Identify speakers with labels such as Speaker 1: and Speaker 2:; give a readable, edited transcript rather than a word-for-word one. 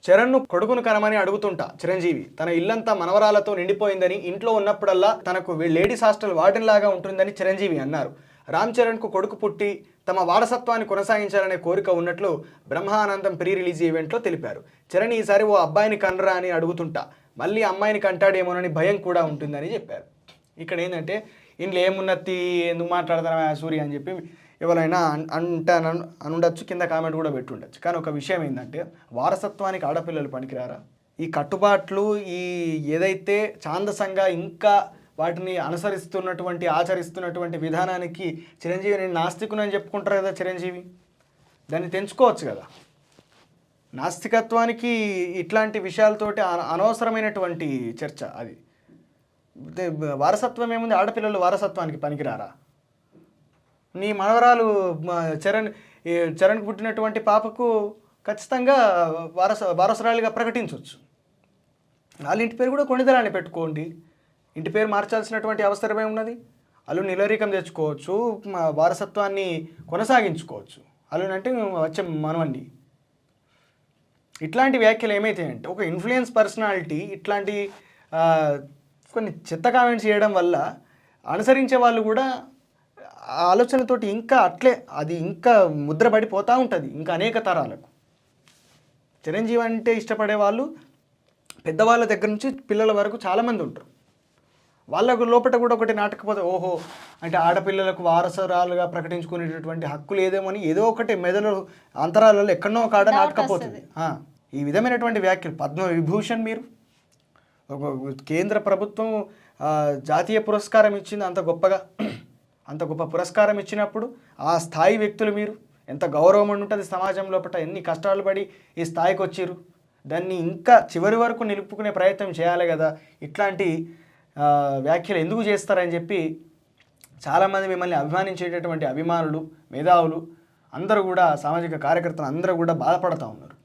Speaker 1: చరణ్ను కొడుకును కనమని అడుగుతుంటా చిరంజీవి. తన ఇల్లంతా మనవరాలతో నిండిపోయిందని, ఇంట్లో ఉన్నప్పుడల్లా తనకు లేడీస్ హాస్టల్ వార్డెన్ లాగా ఉంటుందని చిరంజీవి అన్నారు. రామ్ చరణ్కు కొడుకు పుట్టి తమ వారసత్వాన్ని కొనసాగించాలనే కోరిక ఉన్నట్లు బ్రహ్మానందం ప్రీ రిలీజ్ ఈవెంట్లో తెలిపారు. చరణ్ ఈసారి ఓ అబ్బాయిని కనరా అని అడుగుతుంటా, మళ్ళీ అమ్మాయిని కంటాడేమోనని భయం కూడా ఉంటుందని చెప్పారు. ఇక్కడ ఏంటంటే ఇంట్లో ఏమున్నతి ఎందుకు మాట్లాడతారా సూర్య అని చెప్పి ఎవరైనా అనుండొచ్చు, కింద కామెంట్ కూడా పెట్టుండొచ్చు. కానీ ఒక విషయం ఏంటంటే వారసత్వానికి ఆడపిల్లలు పనికిరారా? ఈ కట్టుబాట్లు, ఈ ఏదైతే ఛాందసంగా ఇంకా వాటిని అనుసరిస్తున్నటువంటి ఆచరిస్తున్నటువంటి విధానానికి చిరంజీవి నేను నాస్తికునని చెప్పుకుంటారు కదా చిరంజీవి, దాన్ని తెంచుకోవచ్చు కదా. నాస్తికత్వానికి ఇట్లాంటి విషయాలతోటి అనవసరమైనటువంటి చర్చ అది. వారసత్వం ఏముంది, ఆడపిల్లలు వారసత్వానికి పనికిరారా? నీ మనవరాలు చరణ్కు పుట్టినటువంటి పాపకు ఖచ్చితంగా వారసురాలిగా ప్రకటించవచ్చు. వాళ్ళ ఇంటి పేరు కూడా కొణిదెల పెట్టుకోండి, ఇంటి పేరు మార్చాల్సినటువంటి అవసరమే ఉన్నది. అల్లుని నిలరీకం తెచ్చుకోవచ్చు, వారసత్వాన్ని కొనసాగించుకోవచ్చు. అల్లునంటే వచ్చే మనవండి. ఇట్లాంటి వ్యాఖ్యలు ఏమైతాయంటే ఒక ఇన్ఫ్లుయెన్స్ పర్సనాలిటీ ఇట్లాంటి కొన్ని చెత్త కామెంట్స్ చేయడం వల్ల అనుసరించే వాళ్ళు కూడా ఆ ఆలోచనతోటి ఇంకా అట్లే అది ఇంకా ముద్రపడిపోతూ ఉంటుంది ఇంకా అనేక తరాలకు. చిరంజీవి అంటే ఇష్టపడే వాళ్ళు పెద్దవాళ్ళ దగ్గర నుంచి పిల్లల వరకు చాలామంది ఉంటారు. వాళ్ళకు లోపల కూడా ఒకటి నాటకపోతే ఓహో అంటే ఆడపిల్లలకు వారసురాలుగా ప్రకటించుకునేటటువంటి హక్కు లేదేమో అని ఏదో ఒకటి మెదడు అంతరాలలో ఎక్కడనో ఒక ఆడ నాటకపోతుంది. ఈ విధమైనటువంటి వ్యాఖ్యలు పద్మవిభూషణ్ మీరు కేంద్ర ప్రభుత్వం జాతీయ పురస్కారం ఇచ్చింది, అంత గొప్ప పురస్కారం ఇచ్చినప్పుడు ఆ స్థాయి వ్యక్తులు మీరు ఎంత గౌరవం ఉంటుంది సమాజం లోపల, ఎన్ని కష్టాలు పడి ఈ స్థాయికి వచ్చారు, దాన్ని ఇంకా చివరి వరకు నిలుపుకునే ప్రయత్నం చేయాలి కదా. ఇట్లాంటి వ్యాఖ్యలు ఎందుకు చేస్తారని చెప్పి చాలామంది మిమ్మల్ని అభిమానించేటటువంటి అభిమానులు, మేధావులు అందరూ కూడా, సామాజిక కార్యకర్తలు అందరూ కూడా బాధపడుతూ ఉన్నారు.